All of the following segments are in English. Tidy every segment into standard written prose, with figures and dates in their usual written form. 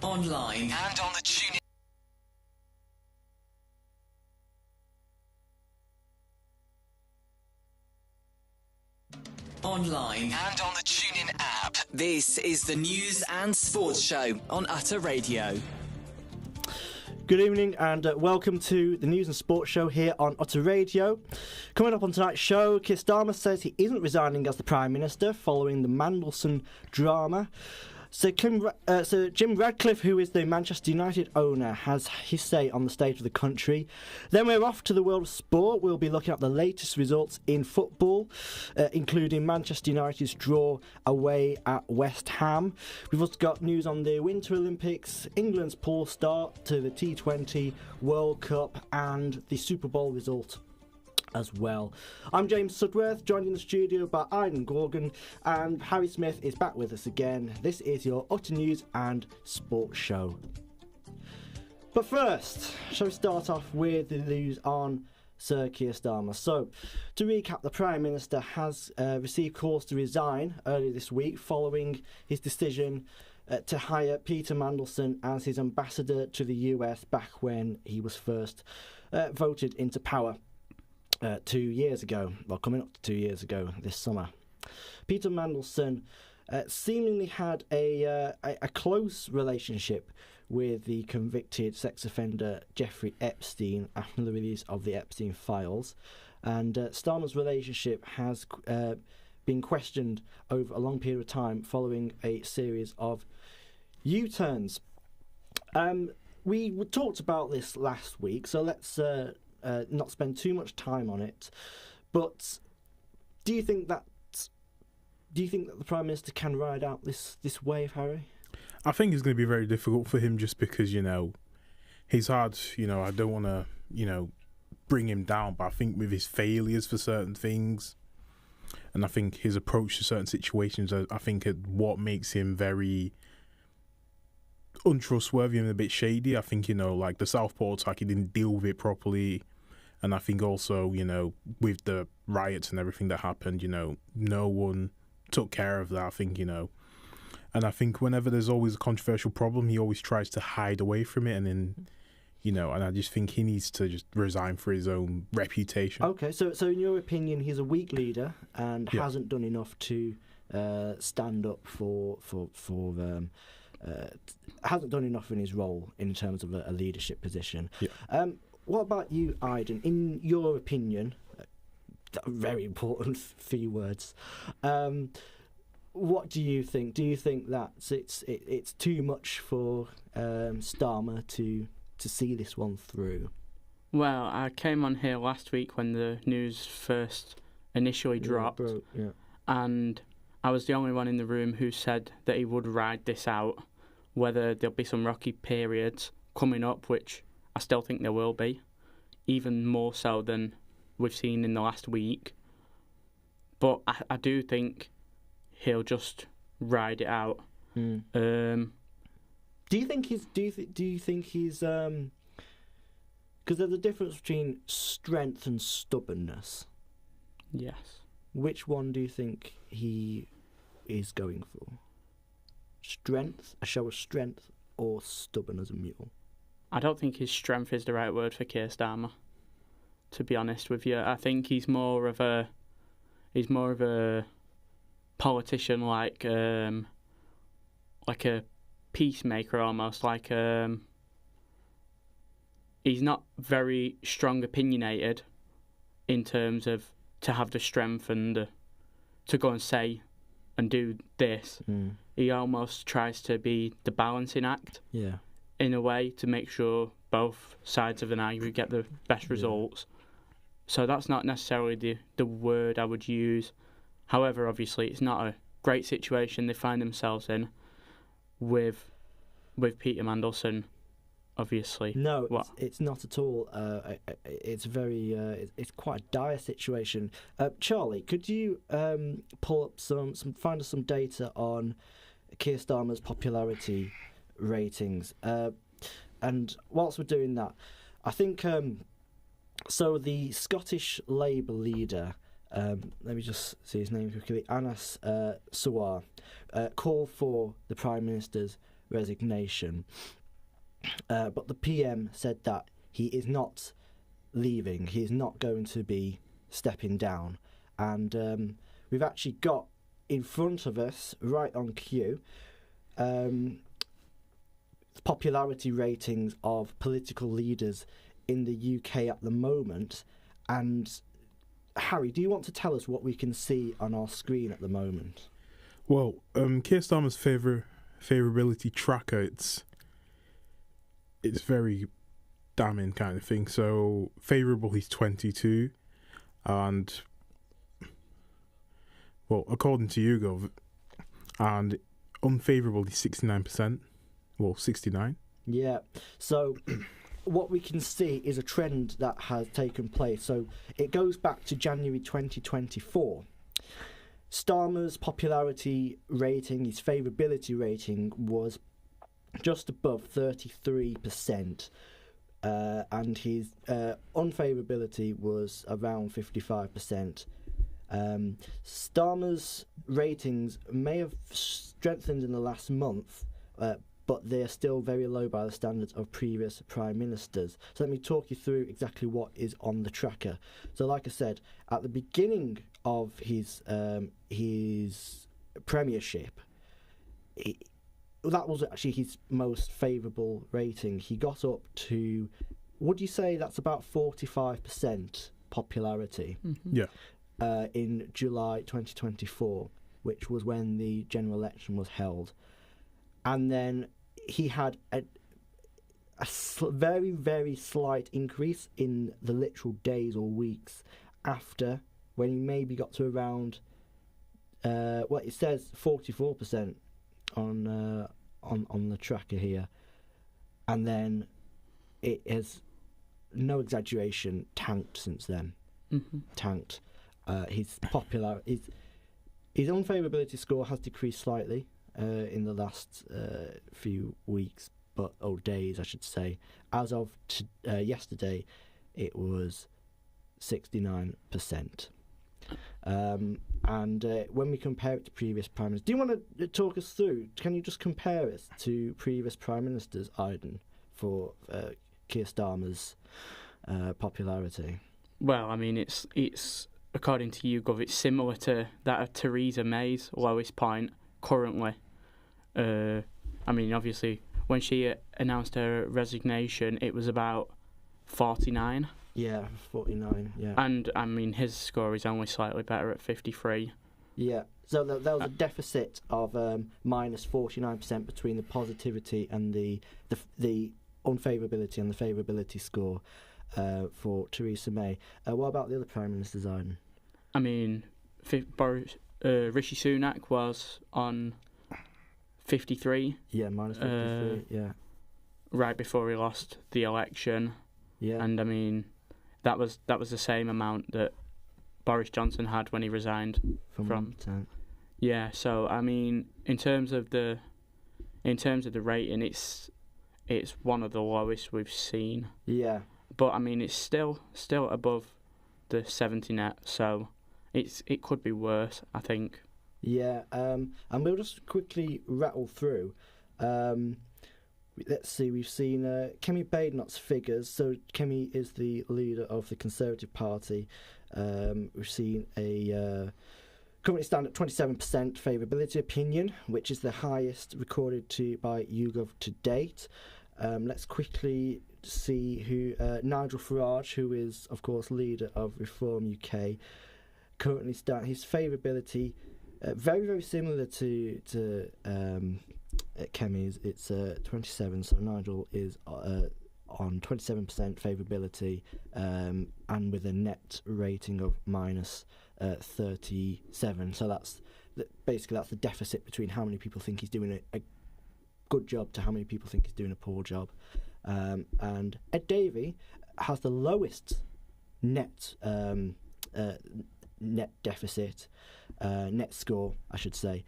online and on the TuneIn. Online and on the TuneIn app. This is the News and Sports Show on Utter Radio. Good evening and welcome to the News and Sports Show here on Utter Radio. Coming up on tonight's show, Keir Starmer says he isn't resigning as the Prime Minister following the Mandelson drama. Sir Jim Ratcliffe, who is the Manchester United owner, has his say on the state of the country. Then we're off to the world of sport. We'll be looking at the latest results in football, including Manchester United's draw away at West Ham. We've also got news on the Winter Olympics, England's poor start to the T20 World Cup, and the Superbowl result as well. I'm James Sudworth, joined in the studio by Aidan Gorgon, and Harry Smith is back with us again. This is your Utter News and Sports Show. But first, shall we start off with the news on Sir Keir Starmer? So, to recap, the Prime Minister has received calls to resign earlier this week following his decision to hire Peter Mandelson as his ambassador to the US back when he was first voted into power. 2 years ago, well, coming up to 2 years ago this summer. Peter Mandelson seemingly had a close relationship with the convicted sex offender Jeffrey Epstein after the release of the Epstein files, and Starmer's relationship has been questioned over a long period of time following a series of U-turns. We talked about this last week, so let's not spend too much time on it, but do you think that the Prime Minister can ride out this wave, Harry? I think it's going to be very difficult for him just because, he's hard, I don't want to, bring him down, but I think with his failures for certain things, and I think his approach to certain situations, I think what makes him very untrustworthy and a bit shady. I think, like the Southport attack, he didn't deal with it properly. And I think also, with the riots and everything that happened, no one took care of that, I think, And I think whenever there's always a controversial problem, he always tries to hide away from it. And then, and I just think he needs to just resign for his own reputation. Okay, so in your opinion, he's a weak leader and hasn't done enough to stand up for hasn't done enough in his role in terms of a leadership position. Yeah. What about you, Aidan? In your opinion, very important few words. What do you think? Do you think that it's too much for Starmer to see this one through? Well, I came on here last week when the news first initially dropped, and I was the only one in the room who said that he would ride this out, whether there'll be some rocky periods coming up, which I still think there will be, even more so than we've seen in the last week. But I do think he'll just ride it out. Do you think he's? Do you think he's? Because there's a difference between strength and stubbornness. Yes. Which one do you think he is going for? Strength, a show of strength, or stubborn as a mule? I don't think his strength is the right word for Keir Starmer, to be honest with you. I think he's more of a politician, like a peacemaker almost. Like he's not very strong opinionated in terms of to have the strength and to go and say and do this. He almost tries to be the balancing act. Yeah. In a way, to make sure both sides of an argument get the best results. So that's not necessarily the word I would use. However, obviously, it's not a great situation they find themselves in with Peter Mandelson, obviously. No, it's not at all. It's quite a dire situation. Charlie, could you pull up find us some data on Keir Starmer's popularity ratings? And whilst we're doing that, I think so the Scottish Labour leader, let me just see his name quickly, Anas Sawar, called for the Prime Minister's resignation. But the PM said that he is not leaving. He is not going to be stepping down. And we've actually got in front of us, right on cue, popularity ratings of political leaders in the UK at the moment. And Harry, do you want to tell us what we can see on our screen at the moment? Well, Keir Starmer's favourability tracker, it's very damning kind of thing. So favourable, he's 22, and well, according to YouGov, and unfavourable, he's 69%. Well, 69. Yeah. So what we can see is a trend that has taken place. So it goes back to January 2024. Starmer's popularity rating, his favourability rating, was just above 33%, and his unfavourability was around 55%. Starmer's ratings may have strengthened in the last month, but they're still very low by the standards of previous prime ministers. So let me talk you through exactly what is on the tracker. So like I said, at the beginning of his premiership, that was actually his most favourable rating. He got up to, would you say that's about 45% popularity? Mm-hmm. Yeah. In July 2024, which was when the general election was held. And then he had a very, very slight increase in the literal days or weeks after, when he maybe got to around, it says 44% on the tracker here. And then it has, no exaggeration, tanked since then. Mm-hmm. Tanked. His unfavourability score has decreased slightly in the last few weeks, days, I should say. As of yesterday, it was 69%. And when we compare it to previous prime ministers, do you want to talk us through? Can you just compare it to previous prime ministers, Aiden, for Keir Starmer's popularity? Well, I mean, it's according to YouGov, it's similar to that of Theresa May's lowest point currently. I mean, obviously, when she announced her resignation, it was about 49. Yeah, 49, yeah. And, I mean, his score is only slightly better at 53. Yeah, so there was a deficit of minus 49% between the positivity and the unfavourability and the favourability score for Theresa May. What about the other Prime Ministers, Aiden? I mean, Rishi Sunak was on 53. Yeah, minus 53, yeah. Right before he lost the election. Yeah. And, I mean, that was the same amount that Boris Johnson had when he resigned from 10. Yeah, so I mean, in terms of the rating, it's one of the lowest we've seen. Yeah. But I mean, it's still above the 70 net, so it could be worse, I think. Yeah, and we'll just quickly rattle through. Let's see, we've seen Kemi Badenoch's figures. So Kemi is the leader of the Conservative Party. We've seen a currently stand at 27% favourability opinion, which is the highest recorded by YouGov to date. Let's quickly see who Nigel Farage, who is of course leader of Reform UK, currently stand. His favourability very, very similar to Kemi's. It's 27, so Nigel is on 27% favourability and with a net rating of minus 37. So that's basically the deficit between how many people think he's doing a good job to how many people think he's doing a poor job. And Ed Davey has the lowest net deficit, net score, I should say.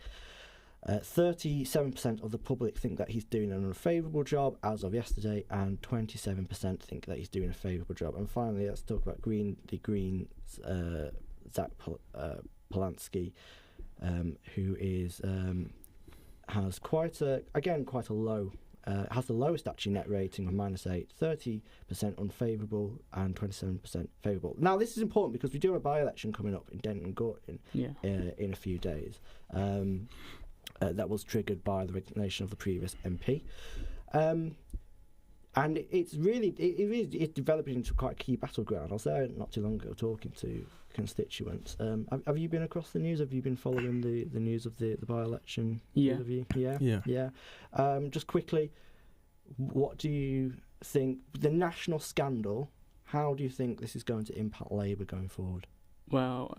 37% of the public think that he's doing an unfavourable job as of yesterday, and 27% think that he's doing a favourable job. And finally, let's talk about the Greens, Zach Polanski, who is has quite a low. Has the lowest actually net rating of -8, 30% unfavourable and 27% favourable. Now this is important because we do have a by-election coming up in Denton and Gorton in a few days. That was triggered by the resignation of the previous MP. And it's developing into quite a key battleground. I was there not too long ago talking to constituents. Have you been across the news? Have you been following the news of the by-election? Yeah. Yeah. Just quickly, what do you think, the national scandal, how do you think this is going to impact Labour going forward? Well,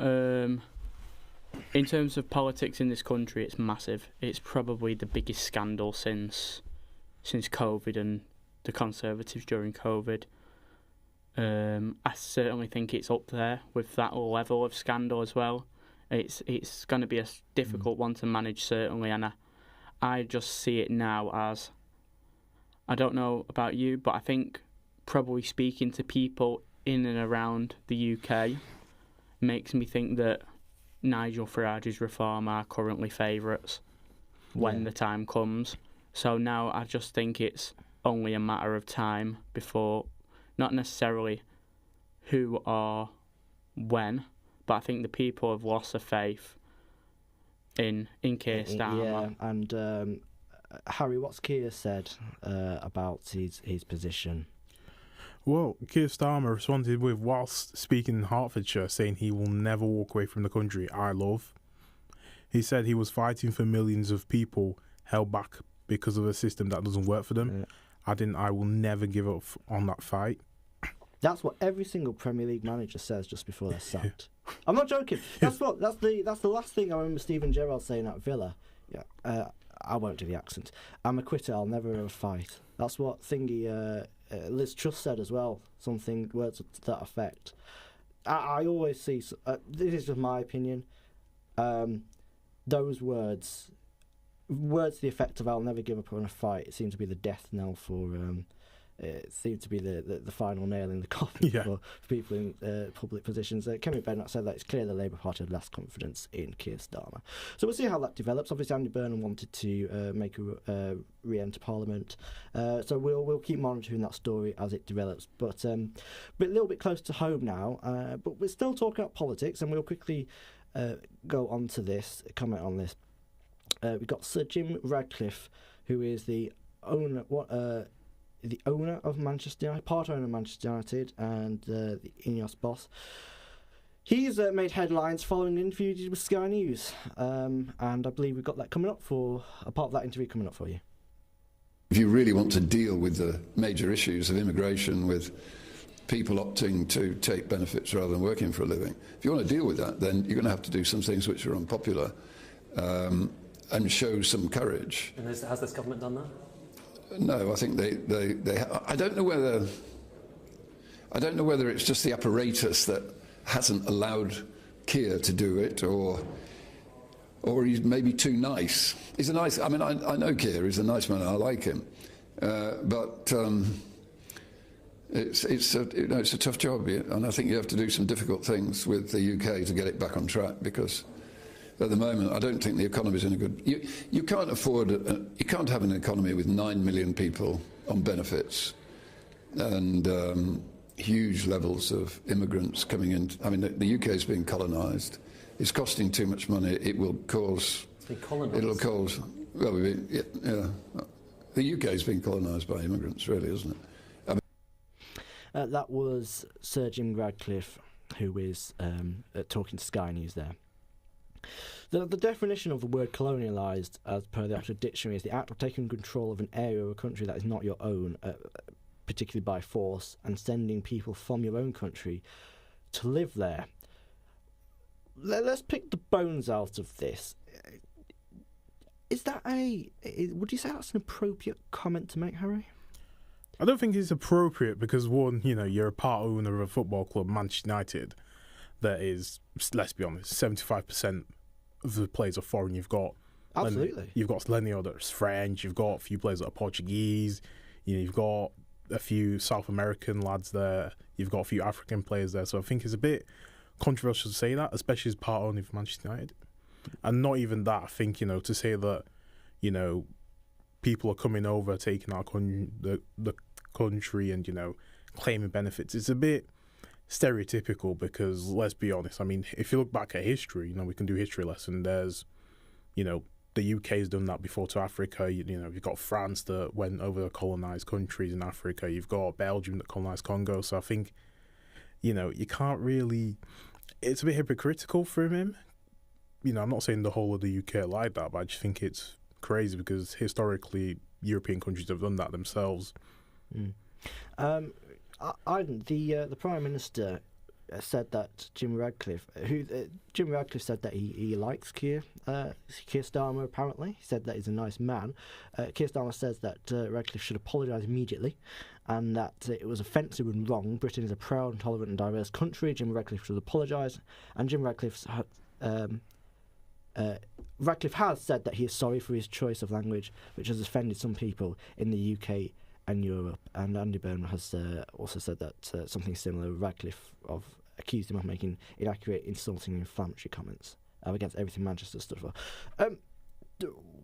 in terms of politics in this country, it's massive. It's probably the biggest scandal since COVID and the Conservatives during COVID. I certainly think it's up there with that level of scandal as well. It's going to be a difficult one to manage, certainly, and I just see it now as, I don't know about you, but I think probably speaking to people in and around the UK makes me think that Nigel Farage's reform are currently favourites when the time comes. So now I just think it's only a matter of time before, not necessarily who or when, but I think the people have lost their faith in Keir Starmer. Yeah, and Harry, what's Keir said about his position? Well, Keir Starmer responded with, whilst speaking in Hertfordshire, saying he will never walk away from the country I love. He said he was fighting for millions of people held back because of a system that doesn't work for them. Adding, I will never give up on that fight. That's what every single Premier League manager says just before they're sacked. I'm not joking. That's the last thing I remember Steven Gerrard saying at Villa. Yeah, I won't do the accent. I'm a quitter. I'll never ever fight. That's what Liz Truss said as well. Words to that effect. I always see. This is just my opinion. Those words to the effect of "I'll never give up on a fight" it seems to be the death knell for. It seemed to be the final nail in the coffin for people in public positions. Kevin Bennett said that it's clear the Labour Party had less confidence in Keir Starmer. So we'll see how that develops. Obviously, Andy Burnham wanted to make a re-enter Parliament. So we'll keep monitoring that story as it develops. But a little bit close to home now. But we're still talking about politics, and we'll quickly go on to this, comment on this. We've got Sir Jim Ratcliffe, who is the owner of Manchester United, part owner of Manchester United, and the Ineos boss. He's made headlines following an interview he did with Sky News, and I believe we've got that coming up a part of that interview coming up for you. If you really want to deal with the major issues of immigration, with people opting to take benefits rather than working for a living, if you want to deal with that, then you're going to have to do some things which are unpopular and show some courage. And has this government done that? No, I think they I don't know whether it's just the apparatus that hasn't allowed Keir to do it, or he's maybe too nice. He's a nice. I mean, I know Keir. He's a nice man. I like him, but it's a tough job, and I think you have to do some difficult things with the UK to get it back on track, because at the moment, I don't think the economy is in a good. You can't afford. You can't have an economy with 9 million people on benefits, and huge levels of immigrants coming in. I mean, the UK is being colonised. It's costing too much money. It will cause. It'll cause. Well, the UK is being colonised by immigrants, really, isn't it? That was Sir Jim Ratcliffe, who is talking to Sky News there. The definition of the word colonialised, as per the Oxford Dictionary, is the act of taking control of an area of a country that is not your own, particularly by force, and sending people from your own country to live there. Let's pick the bones out of this. Would you say that's an appropriate comment to make, Harry? I don't think it's appropriate because, one, you're a part owner of a football club, Manchester United, that is, let's be honest, 75% of the players are foreign. You've got Lenio that's French. You've got a few players that are Portuguese. You've got a few South American lads there. You've got a few African players there. So I think it's a bit controversial to say that, especially as part owner of Manchester United. And not even that. I think to say that you know, people are coming over, taking our the country and, you know, claiming benefits. It's a bit stereotypical because, let's be honest, I mean, if you look back at history, you know, we can do history lesson. There's, you know, the UK has done that before to Africa. You know, you've got France that went over the colonised countries in Africa. You've got Belgium that colonised Congo. So I think, you know, you can't really... It's a bit hypocritical from him. You know, I'm not saying the whole of the UK are like that, but I just think it's crazy because historically European countries have done that themselves. Mm. The Prime Minister said that Jim Ratcliffe said that he likes Keir Starmer, apparently. He said that he's a nice man. Keir Starmer says that Ratcliffe should apologise immediately and that it was offensive and wrong. Britain is a proud and tolerant and diverse country. Jim Ratcliffe should apologise. And Jim Ratcliffe has said that he is sorry for his choice of language, which has offended some people in the UK and Europe. And Andy Byrne has also said that something similar. Ratcliffe accused him of making inaccurate, insulting, and inflammatory comments against everything Manchester stood for.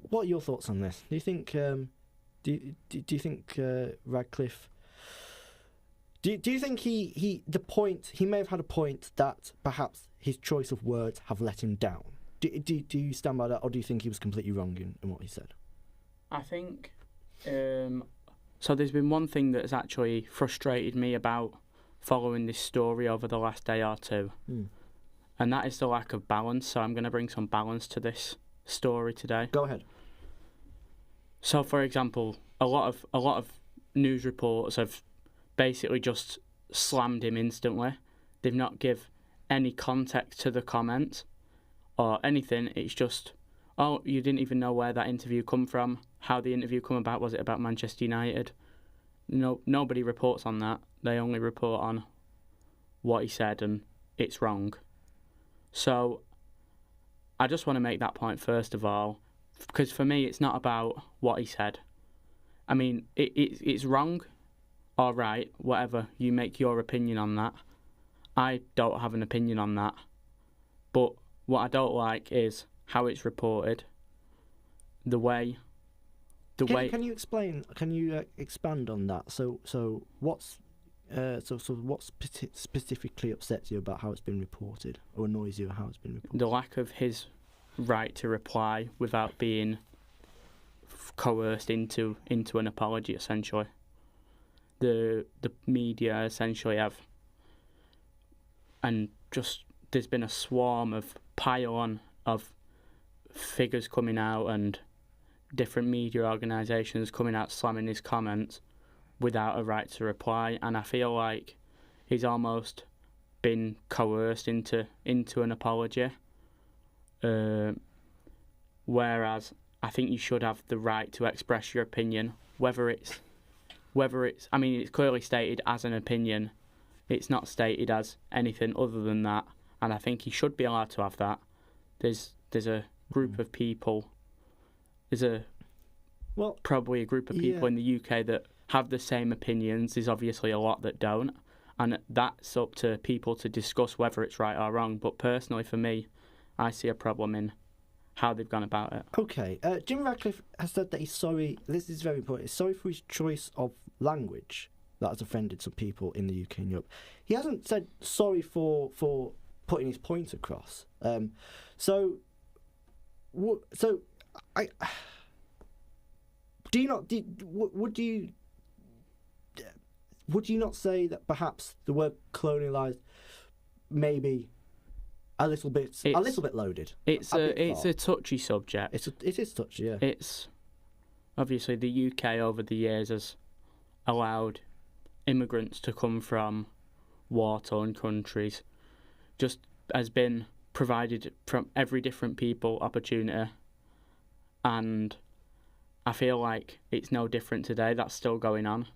What are your thoughts on this? Do you think? Do you think Ratcliffe? Do you think he may have had a point that perhaps his choice of words have let him down? Do you stand by that, or do you think he was completely wrong in what he said? I think. So there's been one thing that has actually frustrated me about following this story over the last day or two, and that is the lack of balance. So I'm going to bring some balance to this story today. Go ahead. So, for example, a lot of news reports have basically just slammed him instantly. They've not give any context to the comment or anything. It's just, oh, you didn't even know where that interview come from, how the interview come about. Was it about Manchester United? No, nobody reports on that. They only report on what he said, and it's wrong. So I just want to make that point first of all, because for me it's not about what he said. I mean, it's wrong or right, whatever. You make your opinion on that. I don't have an opinion on that. But what I don't like is how it's reported, the way. Can you explain? Can you expand on that? So what's what specifically upsets you about how it's been reported, or annoys you how it's been reported? The lack of his right to reply without being coerced into an apology. Essentially, the media essentially have, and just there's been a swarm of pile-on of figures coming out and different media organisations coming out slamming his comments without a right to reply, and I feel like he's almost been coerced into an apology. Whereas I think you should have the right to express your opinion, whether it's I mean, it's clearly stated as an opinion. It's not stated as anything other than that, and I think he should be allowed to have that. There's a group of people. Probably a group of people in the UK that have the same opinions. There's obviously a lot that don't, and that's up to people to discuss whether it's right or wrong. But personally, for me, I see a problem in how they've gone about it. Okay, Jim Ratcliffe has said that he's sorry. This is very important. He's sorry for his choice of language that has offended some people in the UK and Europe. He hasn't said sorry for putting his point across. Would you not say that perhaps the word colonialised may be a little bit loaded? It's a touchy subject. It is touchy, yeah. It's obviously the UK over the years has allowed immigrants to come from war-torn countries, just has been provided from every different people opportunity, and I feel like it's no different today. That's still going on.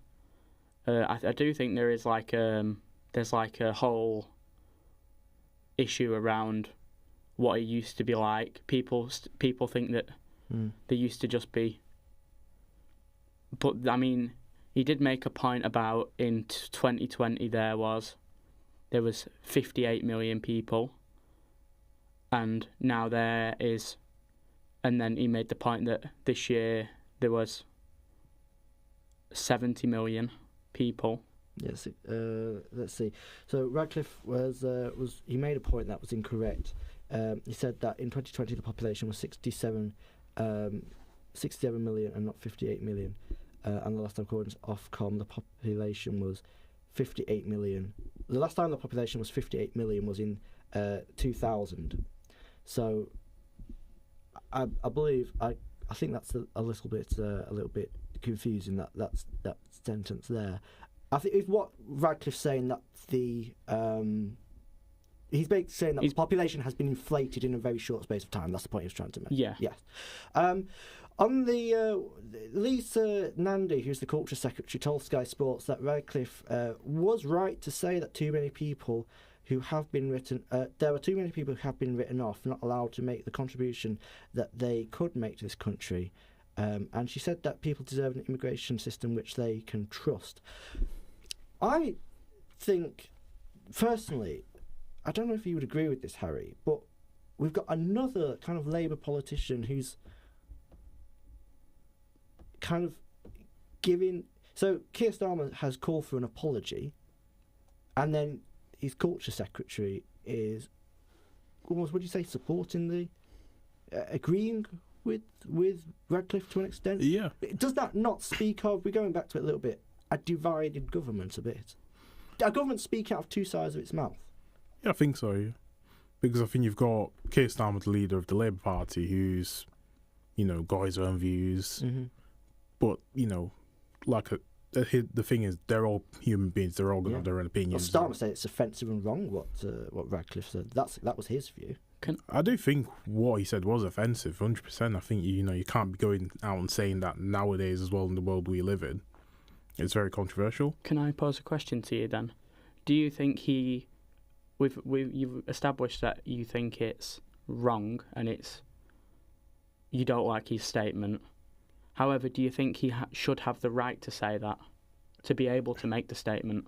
I do think there is there's a whole issue around what it used to be like. People think that they used to just be. But I mean, he did make a point about in 2020 there was 58 million people, and now there is And then he made the point that this year there was 70 million people. Yes. Let's see. So Radcliffe he made a point that was incorrect. He said that in 2020 the population was 67 million and not 58 million. And the last time according to Ofcom, the population was 58 million. The last time the population was 58 million was in 2000. So I believe I think that's a little bit confusing that sentence there. I think if what Radcliffe's saying that he's basically saying that the population has been inflated in a very short space of time. That's the point he was trying to make. Yeah. Yes. On the Lisa Nandy, who's the culture secretary, told Sky Sports that Radcliffe was right to say that too many people who have been there are too many people who have been written off, not allowed to make the contribution that they could make to this country. And she said that people deserve an immigration system which they can trust. I think, personally, I don't know if you would agree with this, Harry, but we've got another kind of Labour politician who's kind of giving... So Keir Starmer has called for an apology, and then his culture secretary is, almost, would you say, supporting the... agreeing with Radcliffe to an extent? Yeah. Does that not speak of, we're going back to it a little bit, a divided government a bit? A government speak out of two sides of its mouth? Yeah, I think so, yeah. Because I think you've got Keir Starmer, the leader of the Labour Party, who's, got his own views. Mm-hmm. But, the thing is, they're all human beings. They're all going to have their own opinions. Well, Starmer said it's offensive and wrong what Radcliffe said. That was his view. I do think what he said was offensive, 100%. I think, you can't be going out and saying that nowadays as well in the world we live in. It's very controversial. Can I pose a question to you then? Do you think you've established that you think it's wrong and you don't like his statement. However, do you think he should have the right to say that, to be able to make the statement?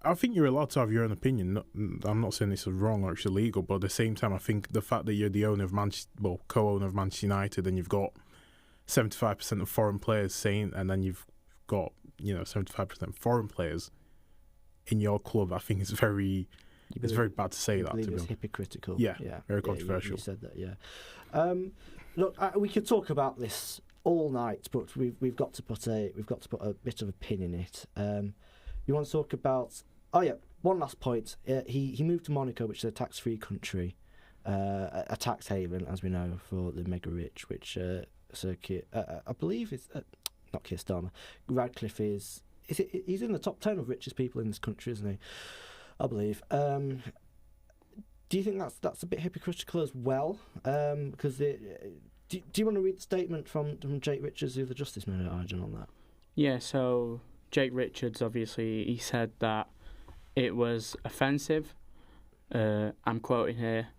I think you're allowed to have your own opinion. I'm not saying this is wrong or it's illegal, but at the same time, I think the fact that you're the owner of co-owner of Manchester United, and you've got 75% of foreign players saying, and then you've got 75% foreign players in your club, I think it's very bad to say that. It's hypocritical. Yeah, very controversial. You said that. Yeah. Look, we could talk about this all night, but we've got to put a bit of a pin in it. You want to talk about? Oh yeah, one last point. He moved to Monaco, which is a tax-free country, a tax haven, as we know, for the mega rich. Which I believe is not Keir Starmer. Radcliffe is. He's in the top 10 of richest people in this country, isn't he? I believe. Do you think that's a bit hypocritical as well? Because do you want to read the statement from Jake Richards, who's the Justice Manager, on that? Yeah. So Jake Richards, obviously, he said that it was offensive. I'm quoting here,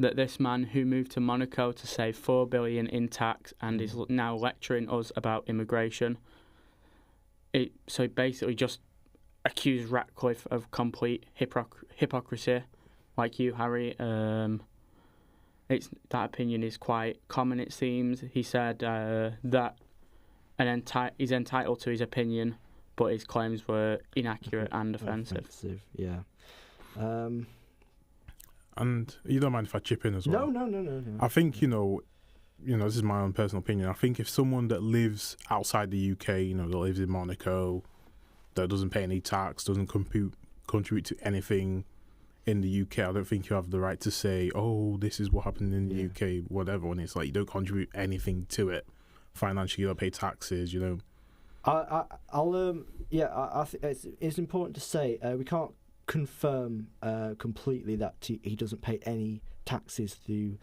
that this man who moved to Monaco to save $4 billion in tax and is now lecturing us about immigration. So he basically just accused Ratcliffe of complete hypocrisy, like you, Harry. That opinion is quite common, it seems. He said that he's entitled to his opinion, but his claims were inaccurate and offensive. Yeah. And you don't mind if I chip in as well? No. I think, this is my own personal opinion. I think if someone that lives outside the UK, that lives in Monaco, that doesn't pay any tax, doesn't contribute to anything in the UK, I don't think you have the right to say, oh, this is what happened in the UK, whatever, when it's like you don't contribute anything to it. Financially, you don't pay taxes, I think it's important to say we can't confirm completely that he doesn't pay any taxes through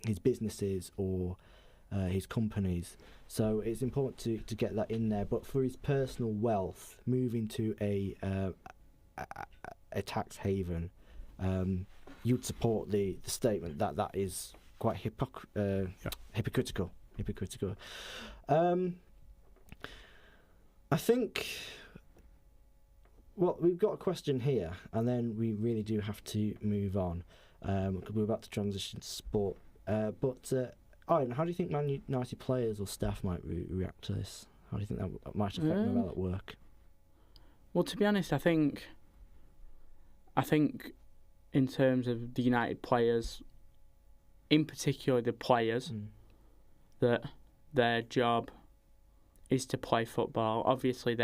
his businesses or his companies. So it's important to get that in there. But for his personal wealth, moving to a tax haven, you'd support the statement that is quite hypocritical. I think. Well, we've got a question here, and then we really do have to move on. We're about to transition to sport. Ian, how do you think Man United players or staff might react to this? How do you think that might affect them about at work? Well, to be honest, I think in terms of the United players, in particular the players, that their job is to play football. Obviously,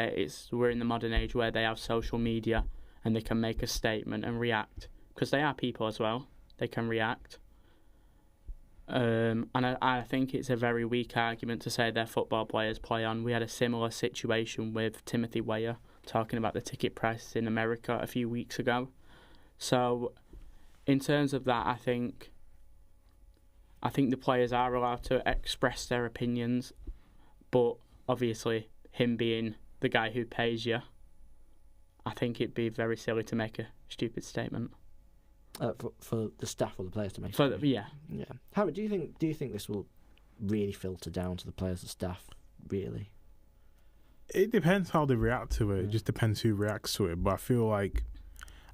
we're in the modern age where they have social media and they can make a statement and react, because they are people as well. They can react. And I think it's a very weak argument to say their football players play on. We had a similar situation with Timothy Weah talking about the ticket prices in America a few weeks ago. So, in terms of that, I think the players are allowed to express their opinions, but obviously, him being the guy who pays you, I think it'd be very silly to make a stupid statement. For the staff or the players to make. Yeah. Harry, do you think this will really filter down to the players and staff? Really? It depends how they react to it. It just depends who reacts to it. But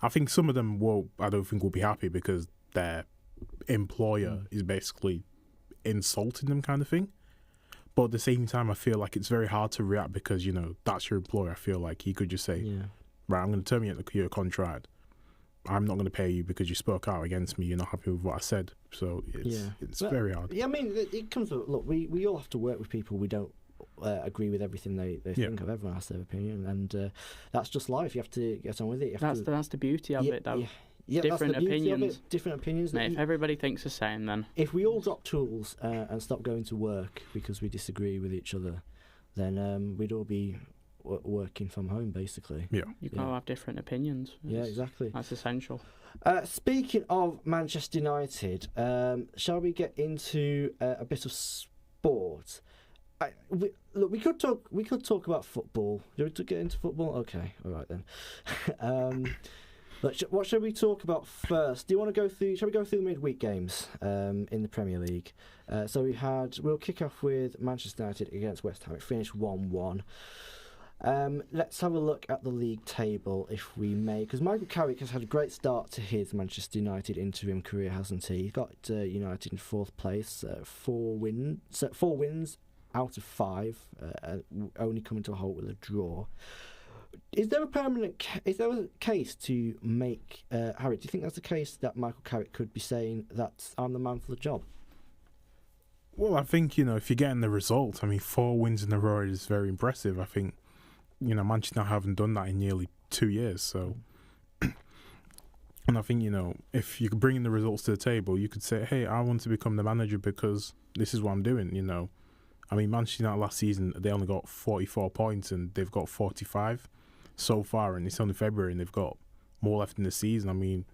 I think some of them I don't think will be happy because their employer is basically insulting them, kind of thing. But at the same time, I feel like it's very hard to react because, that's your employer. I feel like he could just say, right, I'm going to terminate your contract. I'm not going to pay you because you spoke out against me. You're not happy with what I said. So it's very hard. Yeah, I mean, it comes with, look, we all have to work with people we don't agree with everything they think of. Everyone has their opinion, and that's just life. You have to get on with it. That's the beauty of it, though. Yeah, different opinions. Different opinions. Mate, if everybody thinks the same, then if we all drop tools and stop going to work because we disagree with each other, then we'd all be working from home, basically. Yeah, you can all have different opinions. Yeah, exactly. That's essential. Speaking of Manchester United, shall we get into a bit of sport? We could talk about football. Do we get into football? Okay, all right then. What shall we talk about first? Do you want to go through? Shall we go through the midweek games in the Premier League? We'll kick off with Manchester United against West Ham. It finished 1-1. Let's have a look at the league table, if we may, because Michael Carrick has had a great start to his Manchester United interim career, hasn't he? He's got United in fourth place, 4 wins out of 5, only coming to a halt with a draw. Is there a case to make, Harry, do you think that's a case that Michael Carrick could be saying that I'm the man for the job? Well, I think, if you're getting the result, 4 wins in a row is very impressive. I think, Manchester haven't done that in nearly 2 years, so... And I think, if you're bringing the results to the table, you could say, hey, I want to become the manager because this is what I'm doing, Manchester United last season, they only got 44 points and they've got 45 so far, and it's only February and they've got more left in the season.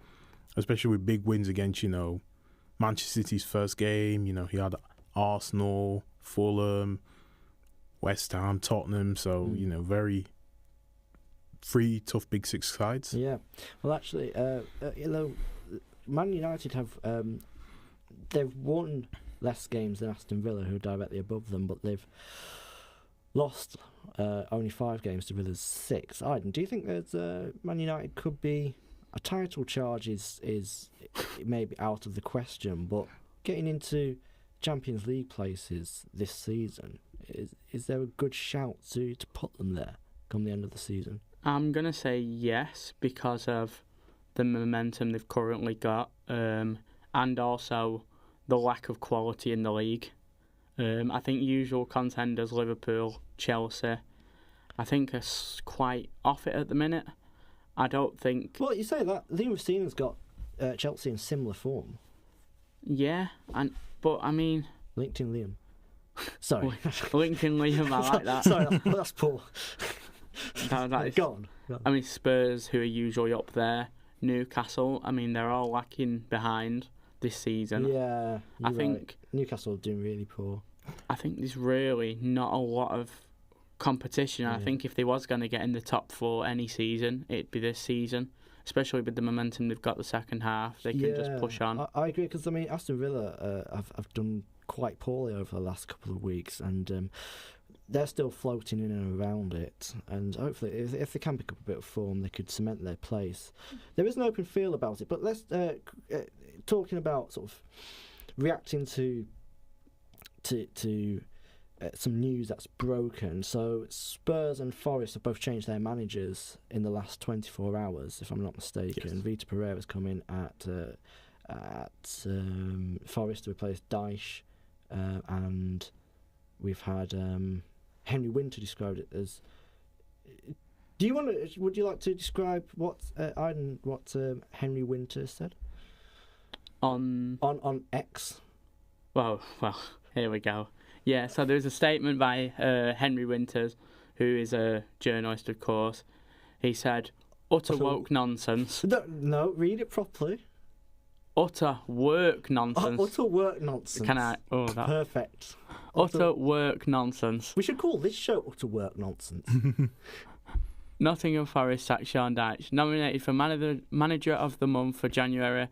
Especially with big wins against, Manchester City's first game, he had Arsenal, Fulham, West Ham, Tottenham, so, very 3 tough Big Six sides. Yeah. Well, actually, Man United have, they've won less games than Aston Villa, who are directly above them, but they've lost only 5 games to Villa's 6. Aiden, do you think that Man United could be a title charge is maybe out of the question, but getting into Champions League places this season, is there a good shout to put them there come the end of the season? I'm going to say yes, because of the momentum they've currently got, and also the lack of quality in the league. I think usual contenders, Liverpool, Chelsea, I think are quite off it at the minute. I don't think... Well, you say that. Liam Racina's got Chelsea in similar form. Yeah, but LinkedIn Liam. Sorry. LinkedIn Liam, I like that. Sorry, that's poor. that is, Go on. Spurs, who are usually up there, Newcastle, they're all lacking behind this season. Yeah, I think Newcastle are doing really poor. I think there's really not a lot of competition. Yeah. I think if they was going to get in the top 4 any season, it'd be this season, especially with the momentum they've got the second half. They can just push on. I agree, because Aston Villa have done quite poorly over the last couple of weeks, and they're still floating in and around it, and hopefully if they can pick up a bit of form, they could cement their place. There is an open feel about it, but let's talking about sort of reacting to some news that's broken. So Spurs and Forest have both changed their managers in the last 24 hours, if I'm not mistaken. Yes. Vita Pereira's come in at Forest to replace Dyche, and we've had Henry Winter described it as. Would you like to describe what Henry Winter said On X? well, here we go. Yeah, so there's a statement by Henry Winters, who is a journalist, of course. He said, "Utter woke nonsense." No, read it properly. Utter work nonsense. Utter work nonsense. Can I? Oh, that. Perfect. Utter work nonsense. We should call this show Utter Work Nonsense. Nottingham Forest sacked Sean Dyche, nominated for Manager of the Month for January.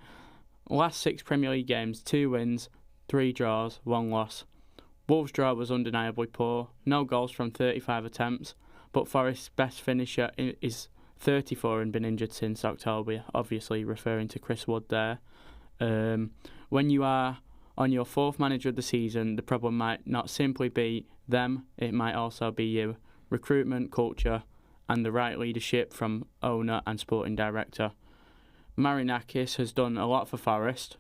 Last 6 Premier League games, 2 wins, 3 draws, 1 loss. Wolves' draw was undeniably poor, no goals from 35 attempts, but Forest's best finisher is 34 and been injured since October, obviously referring to Chris Wood there. When you are on your 4th manager of the season, the problem might not simply be them, it might also be you. Recruitment, culture, and the right leadership from owner and sporting director. Marinakis has done a lot for Forest,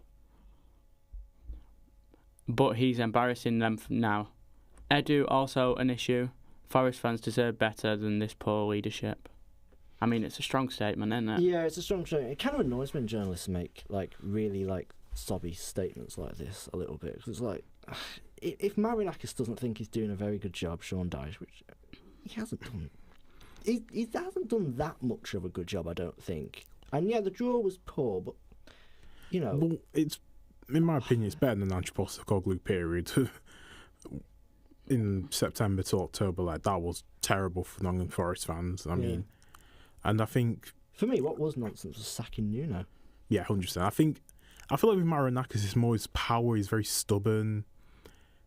but he's embarrassing them now. Edu also an issue. Forest fans deserve better than this poor leadership. I mean, it's a strong statement, isn't it? Yeah, it's a strong statement. It kind of annoys when journalists make really sobby statements like this a little bit, because it's like, if Marinakis doesn't think he's doing a very good job, Sean Dyche, which he hasn't done. He hasn't done that much of a good job, I don't think. And yeah, the draw was poor, but Well, it's, in my opinion, it's better than the Ange Postecoglou period. In September to October, that was terrible for Nottingham Forest fans. I mean, and I think for me, what was nonsense was sacking Nuno. Yeah, 100%. I feel like with Marinakis, it's more his power. He's very stubborn.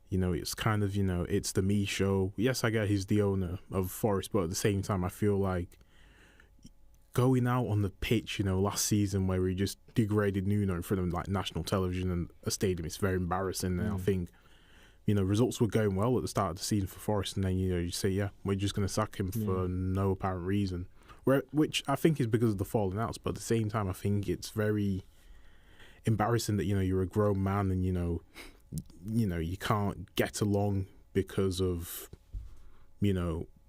It's kind of, it's the me show. Yes, I get he's the owner of Forest, but at the same time, I feel like going out on the pitch, last season where he just degraded Nuno in front of national television and a stadium, it's very embarrassing. And I think, results were going well at the start of the season for Forest, and then, you say, yeah, we're just going to sack him for no apparent reason. Which I think is because of the falling outs, but at the same time, I think it's very embarrassing that, you're a grown man and, you can't get along because of,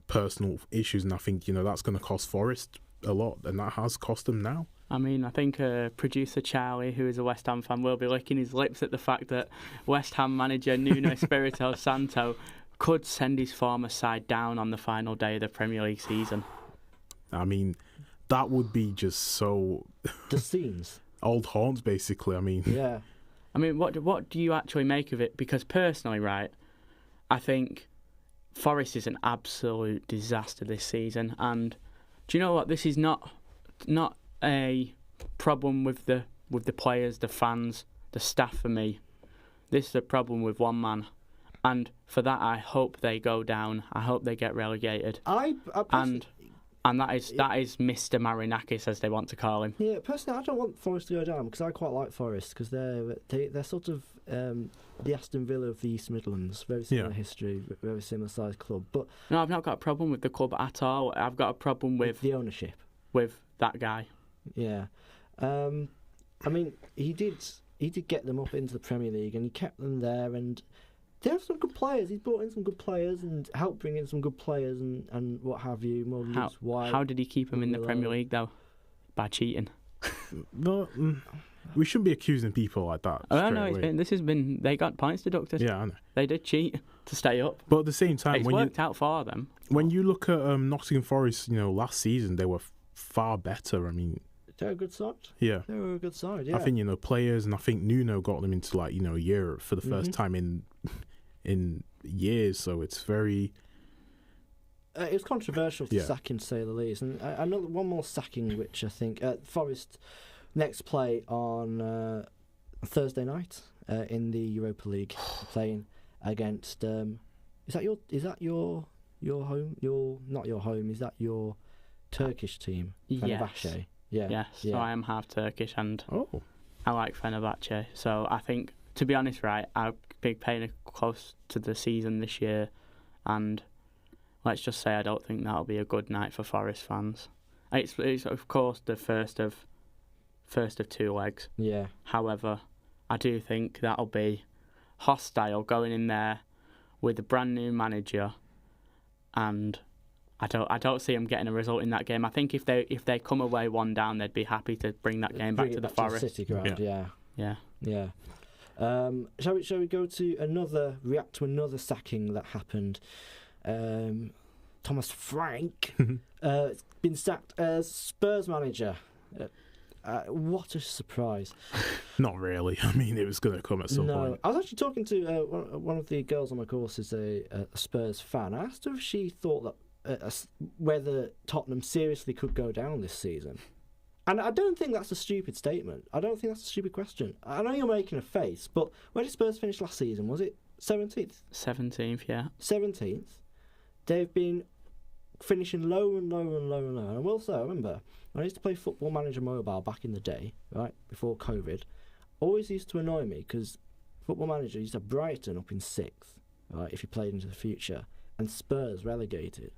personal issues. And I think, that's going to cost Forest a lot, and that has cost them now. I mean, I think producer Charlie, who is a West Ham fan, will be licking his lips at the fact that West Ham manager Nuno Espirito Santo could send his former side down on the final day of the Premier League season. I mean, that would be just so... The scenes. Old haunts, basically. I mean... Yeah. I mean, what do you actually make of it? Because personally, right, I think Forest is an absolute disaster this season. And do you know what? This is not a problem with the players, the fans, the staff for me. This is a problem with one man. And for that, I hope they go down. I hope they get relegated. And that is Mr. Marinakis, as they want to call him. Yeah, personally, I don't want Forest to go down because I quite like Forest because they're sort of the Aston Villa of the East Midlands. Very similar history, very similar sized club. But no, I've not got a problem with the club at all. I've got a problem with the ownership, with that guy. Yeah, I mean, he did get them up into the Premier League and he kept them there and. They have some good players. He's brought in some good players and helped bring in some good players and what have you. How did he keep them in the Premier League, though? By cheating. No, we shouldn't be accusing people like that. Oh, no, they got points deducted. Yeah, I know. They did cheat to stay up. But at the same time, it's worked out for them. When you look at Nottingham Forest, last season, they were far better. I mean... They're a good side. Yeah. They were a good side, yeah. I think, players, and I think Nuno got them into, Europe for the first time in years, so it's very... it was controversial to sack him, to say the least. And another one more sacking, which I think... Forest next play on Thursday night in the Europa League, playing against... Is that your home? Not your home, is that your Turkish team? Yes. Yeah. Yes, so I am half Turkish and I like Fenerbahce. So I think, to be honest, right, I'll be paying it close to the season this year, and let's just say I don't think that'll be a good night for Forest fans. It's of course the first of two legs. Yeah. However, I do think that'll be hostile going in there with a brand new manager, and I don't see them getting a result in that game. I think if they come away 1 down, they'd be happy to bring that game back to the Forest. To the City ground, yeah. Shall we go to react to another sacking that happened? Thomas Frank has been sacked as Spurs manager. What a surprise. Not really. I mean, it was going to come at some point. I was actually talking to one of the girls on my course is a Spurs fan. I asked her if she thought that whether Tottenham seriously could go down this season. And I don't think that's a stupid statement. I don't think that's a stupid question. I know you're making a face, but where did Spurs finish last season? Was it 17th? 17th, yeah. 17th. They've been finishing low and low and low and low. And I will say, I remember when I used to play Football Manager Mobile back in the day, right, before COVID, always used to annoy me because Football Manager used to have Brighton up in 6th, right, if you played into the future, and Spurs relegated.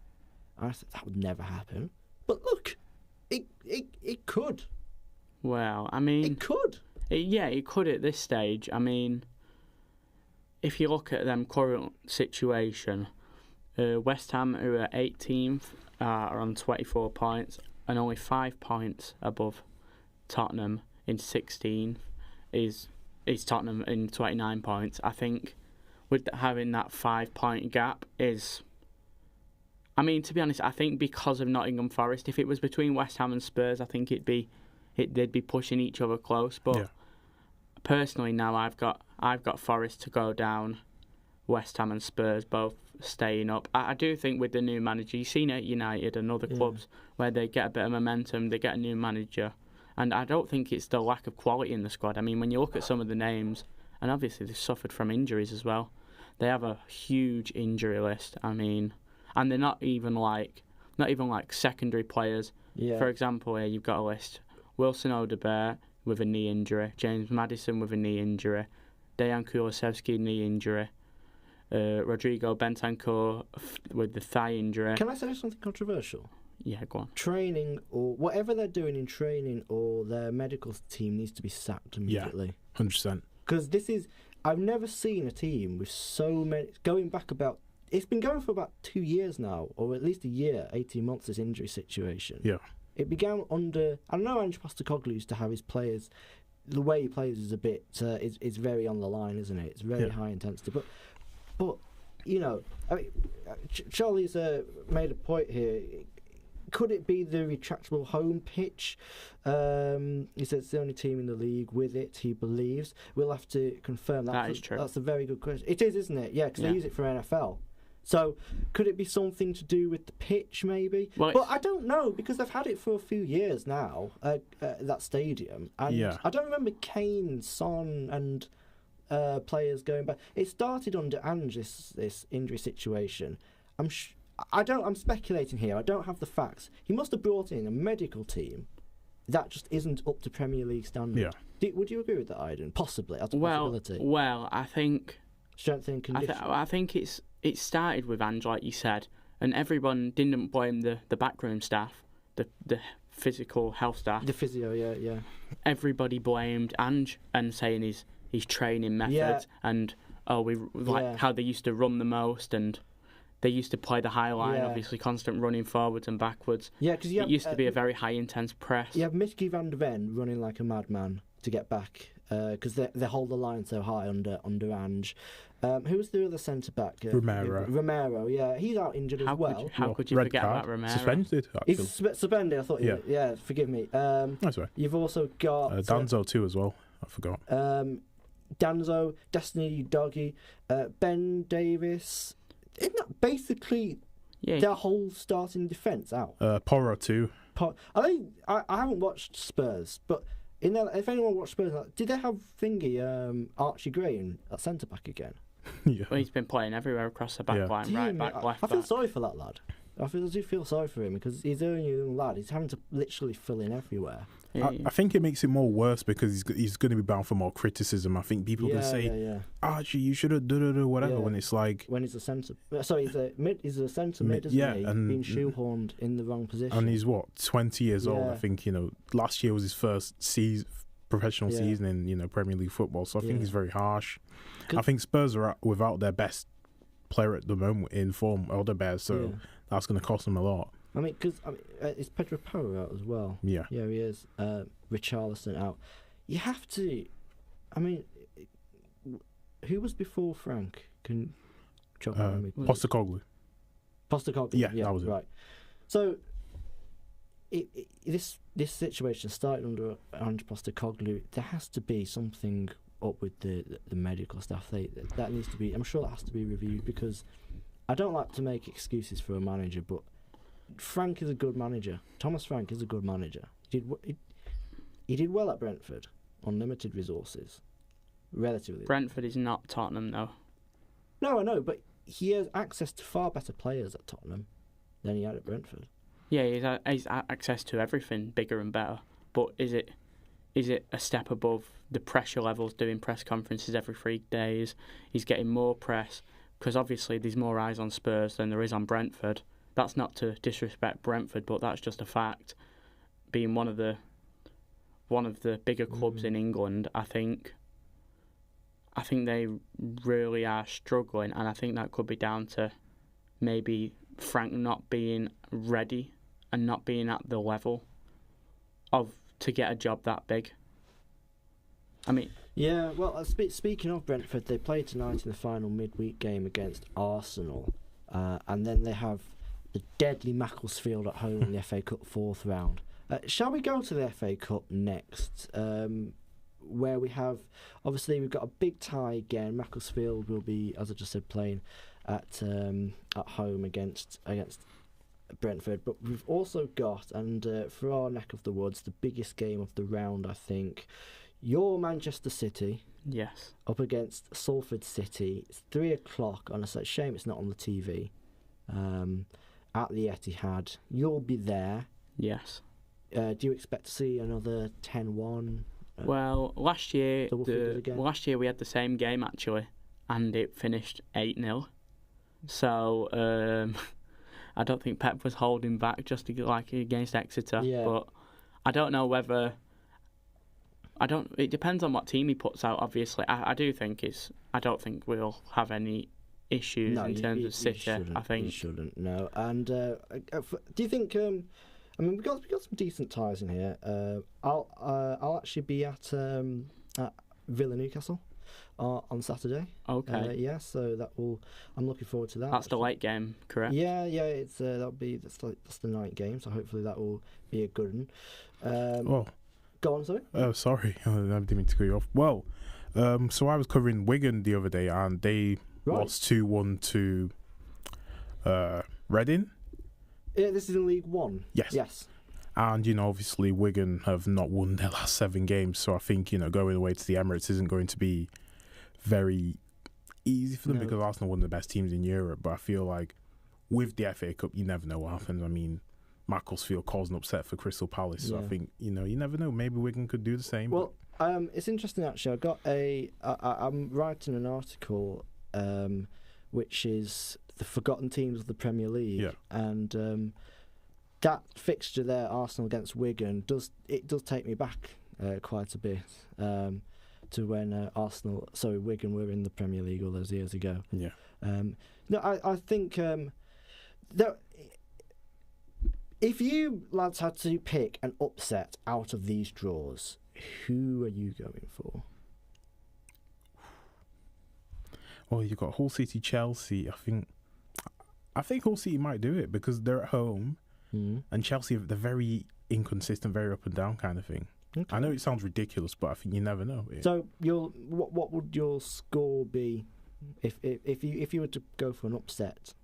And I said, that would never happen. But look, it could. Well, I mean... It could. It could at this stage. I mean, if you look at them current situation, West Ham, who are 18th, are on 24 points, and only 5 points above Tottenham in 16th is Tottenham in 29 points. I think with having that 5-point gap is... I mean, to be honest, I think because of Nottingham Forest, if it was between West Ham and Spurs, I think they'd be pushing each other close. But personally, now I've got Forest to go down, West Ham and Spurs both staying up. I do think with the new manager, you've seen it at United and other clubs where they get a bit of momentum, they get a new manager, and I don't think it's the lack of quality in the squad. I mean, when you look at some of the names, and obviously they've suffered from injuries as well, they have a huge injury list. I mean, and they're not even like secondary players. Yeah. For example, here you've got a list: Wilson Odobert with a knee injury, James Maddison with a knee injury, Dejan Kulusevski knee injury, Rodrigo Bentancur with the thigh injury. Can I say something controversial? Yeah, go on. Training, or whatever they're doing in training, or their medical team needs to be sacked immediately. Yeah, 100%. Because I've never seen a team with so many, going back about, it's been going for about 2 years now, or at least a year, 18 months, this injury situation. Yeah. It began under, I know Ange Postecoglou used to have his players, the way he plays is a bit, is very on the line, isn't it? It's very high intensity. But you know, I mean, Charlie's made a point here. Could it be the retractable home pitch? He says it's the only team in the league with it, he believes. We'll have to confirm that. That is true. That's a very good question. It is, isn't it? Yeah, because they use it for NFL. So could it be something to do with the pitch, maybe? Well, but I don't know, because they've had it for a few years now, that stadium. And I don't remember Kane, Son and players going back. It started under Ange, this injury situation. I'm speculating here. I don't have the facts. He must have brought in a medical team that just isn't up to Premier League standard. Yeah. Would you agree with that, Aiden? Possibly, as a possibility. Well, I think strength and conditioning. I think it started with Ange, like you said, and everyone didn't blame the backroom staff, the physical health staff. The physio, yeah. Everybody blamed Ange and saying his training methods and how they used to run the most, and they used to play the high line, obviously constant running forwards and backwards. Yeah, because it used to be a very high intense press. You have Mickey van der Ven running like a madman to get back because they hold the line so high under Ange. Who was the other centre back? Romero, yeah, he's out injured as well. How could you forget about Romero? Suspended, actually. He's suspended. I thought. Yeah, forgive me. That's right. You've also got Danzo too as well. I forgot. Danzo, Destiny Doggy, Ben Davis. Isn't that basically their whole starting defence out? Porro too. I haven't watched Spurs, but if anyone watched Spurs, did they have Archie Gray at centre back again? Well, he's been playing everywhere across the back line, right back, left back. I feel sorry for that lad. I do feel sorry for him because he's only a young lad. He's having to literally fill in everywhere. I think it makes it more worse because he's going to be bound for more criticism. I think people can say, Archie, you should have whatever, when it's like... When he's a centre... Sorry, he's a centre mid, isn't he? And being shoehorned in the wrong position. And he's, 20 years old? I think, last year was his first professional season in, Premier League football, so I think he's very harsh. I think Spurs are without their best player at the moment in form, Alderweireld, so that's going to cost them a lot. Is Pedro Porro out as well? Yeah. Yeah, he is. Richarlison out. You have to... who was before Frank? Can jog me? Postecoglou. Yeah, that was it. Right. So, this situation started under Postecoglou. There has to be something up with the medical staff. That needs to be... I'm sure that has to be reviewed because I don't like to make excuses for a manager, but Frank is a good manager. Thomas Frank is a good manager. He did well at Brentford on limited resources, relatively. Brentford is not Tottenham, though. No, I know, but he has access to far better players at Tottenham than he had at Brentford. Yeah, he's access to everything, bigger and better. But is it a step above the pressure levels, doing press conferences every 3 days? He's getting more press, because obviously there's more eyes on Spurs than there is on Brentford. That's not to disrespect Brentford, but that's just a fact. Being one of the bigger clubs in England, I think they really are struggling, and I think that could be down to maybe Frank not being ready and not being at the level to get a job that big. Yeah, well, speaking of Brentford, they play tonight in the final midweek game against Arsenal, and then they have the deadly Macclesfield at home in the FA Cup 4th round. Shall we go to the FA Cup next, where we have... Obviously, we've got a big tie again. Macclesfield will be, as I just said, playing at home against Brentford. But we've also got, and for our neck of the woods, the biggest game of the round, I think, your Manchester City... Yes. Up against Salford City. It's 3 o'clock on a shame it's not on the TV. At the Etihad. You'll be there. Yes. Do you expect to see another 10-1? Well, last year we had the same game actually, and it finished 8-0. So I don't think Pep was holding back just like against Exeter. Yeah. But I don't know whether. It depends on what team he puts out. Obviously, I don't think we'll have any issues in terms of City. I think you shouldn't. No. And do you think? We've got some decent ties in here. I'll actually be at Villa Newcastle on Saturday. Okay. So I'm looking forward to that. That's the late game, correct? Yeah. It's that's the night game. So hopefully that will be a good one. Go on, sorry. Sorry, I didn't mean to cut you off. Well, so I was covering Wigan the other day, and they lost 2-1 to Reading. Yeah, this is in League One. Yes. And, obviously Wigan have not won their last 7 games, so I think, going away to the Emirates isn't going to be very easy for them because Arsenal are one of the best teams in Europe. But I feel like with the FA Cup, you never know what happens. Macclesfield caused an upset for Crystal Palace, so I think, you never know. Maybe Wigan could do the same. Well, it's interesting, actually. I'm writing an article which is the forgotten teams of the Premier League, and that fixture there, Arsenal against Wigan, does take me back quite a bit to when Wigan were in the Premier League all those years ago. Yeah. I think that if you lads had to pick an upset out of these draws, who are you going for? Well, you've got Hull City, Chelsea. I think Hull City might do it because they're at home, and Chelsea, they're very inconsistent, very up and down kind of thing. Okay. I know it sounds ridiculous, but I think you never know. So, what would your score be if you were to go for an upset?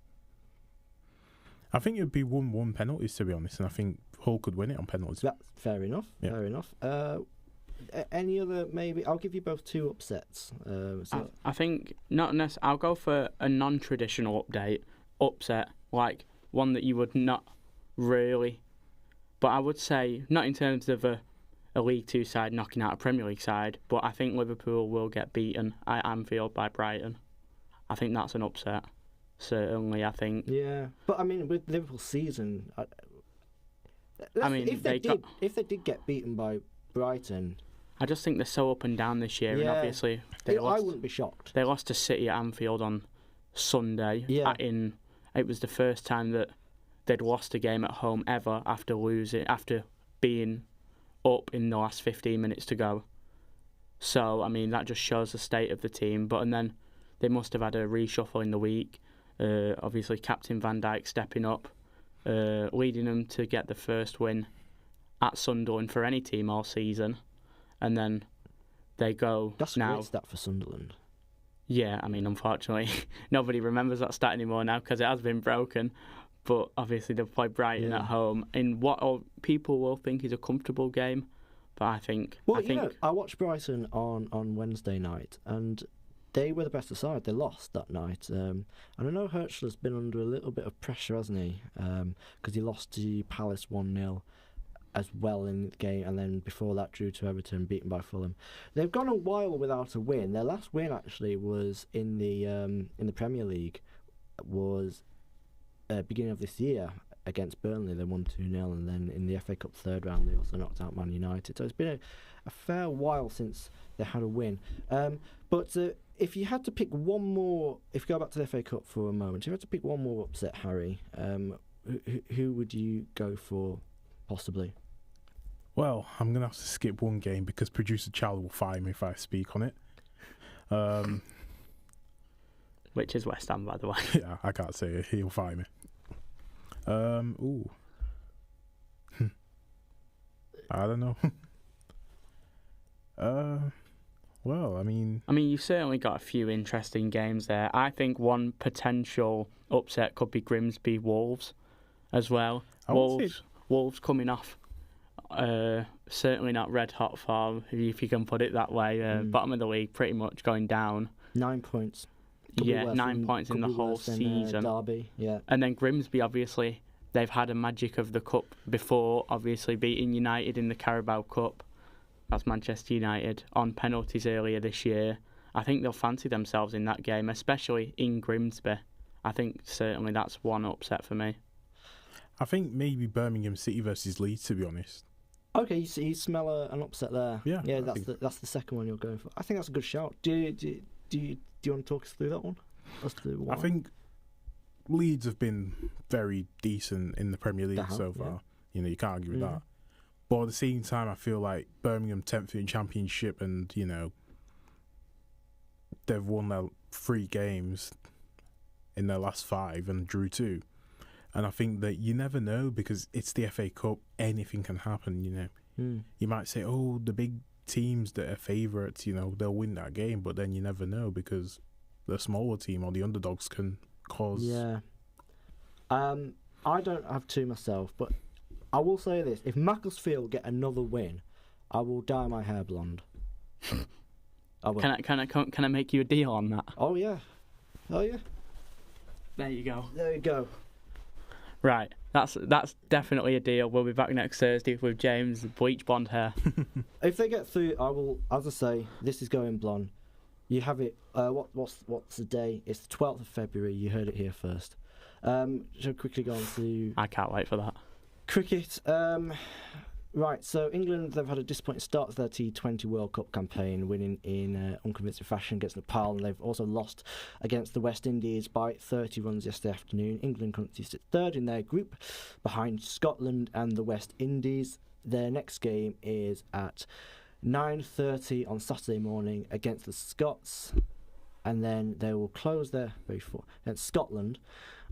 I think it would be 1-1 penalties, to be honest, and I think Hull could win it on penalties. That's fair enough. Yeah. Fair enough. Any other, maybe? I'll give you both 2 upsets. I think not necessarily. I'll go for a non-traditional upset, like one that you would not really. But I would say, not in terms of a League Two side knocking out a Premier League side, but I think Liverpool will get beaten at Anfield by Brighton. I think that's an upset. Certainly, I think. Yeah, but I mean, with Liverpool's season, if they did get beaten by Brighton, I just think they're so up and down this year, yeah, and obviously I wouldn't be shocked. They lost to City at Anfield on Sunday. Yeah. It was the first time that they'd lost a game at home ever after being up in the last 15 minutes to go. So, I mean, that just shows the state of the team. And then they must have had a reshuffle in the week. Obviously, Captain Van Dijk stepping up, leading them to get the first win at Sunderland for any team all season. And then they go That's now. a great stat for Sunderland. Yeah, I mean, unfortunately, nobody remembers that stat anymore now because it has been broken. But obviously, they've played Brighton at home in what people will think is a comfortable game. But I think... I watched Brighton on Wednesday night, and they were the better side. They lost that night. And I know Herschel's been under a little bit of pressure, hasn't he? Because he lost to Palace 1-0 as well in the game, and then before that drew to Everton, beaten by Fulham. They've gone a while without a win. Their last win actually was in the Premier League, was beginning of this year against Burnley. They won 2-0, and then in the FA Cup third round they also knocked out Man United. So it's been a fair while since they had a win. But if you had to pick one more, if you go back to the FA Cup for a moment, if you had to pick one more upset, Harry, who would you go for possibly? Well, I'm going to have to skip one game because producer Charlie will fire me if I speak on it. Which is West Ham, by the way. Yeah, I can't say it. He'll fire me. Ooh. I don't know. Well, I mean, you've certainly got a few interesting games there. I think one potential upset could be Grimsby Wolves as well. Wolves coming off certainly not red hot form, if you can put it that way. Bottom of the league, pretty much going down. 9 points. 9 points in the whole season. Derby, yeah. And then Grimsby, obviously, they've had a magic of the cup before, obviously beating United in the Carabao Cup. That's Manchester United on penalties earlier this year. I think they'll fancy themselves in that game, especially in Grimsby. I think certainly that's one upset for me. I think maybe Birmingham City versus Leeds, to be honest. Okay, you smell an upset there. Yeah, that's the second one you're going for. I think that's a good shout. Do you want to talk us through that one? I think Leeds have been very decent in the Premier League so far. Yeah. You can't argue with that. But at the same time, I feel like Birmingham 10th in Championship, and they've won their 3 games in their last 5 and drew 2. And I think that you never know, because it's the FA Cup, anything can happen, You might say, oh, the big teams that are favourites, they'll win that game, but then you never know, because the smaller team or the underdogs can cause... Yeah. I don't have 2 myself, but I will say this. If Macclesfield get another win, I will dye my hair blonde. I will. Can I make you a deal on that? Oh, yeah. There you go. Right, that's definitely a deal. We'll be back next Thursday with James' bleach blonde hair. If they get through, I will. As I say, this is going blonde. You have it. What's the day? It's the 12th of February. You heard it here first. Shall quickly go on to... I can't wait for that. Cricket. Right, so England, they've had a disappointing start to their T20 World Cup campaign, winning in unconvincing fashion against Nepal, and they've also lost against the West Indies by 30 runs yesterday afternoon. England currently sit third in their group, behind Scotland and the West Indies. Their next game is at 9:30 on Saturday morning against the Scots, and then they will close their against Scotland,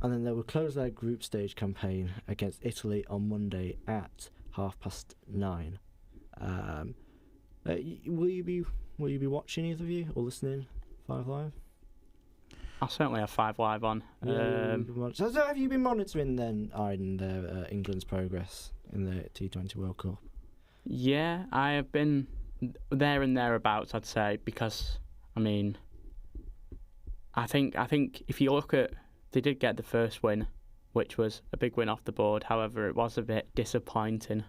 and then they will close their group stage campaign against Italy on Monday at 9:30. Will you be watching, either of you, or listening 5 Live? I'll certainly have 5 Live on. So have you been monitoring then, Aiden, England's progress in the T20 World Cup? Yeah, I have been there and thereabouts, I'd say, because I think if you look at, they did get the first win which was a big win off the board. However, it was a bit disappointing.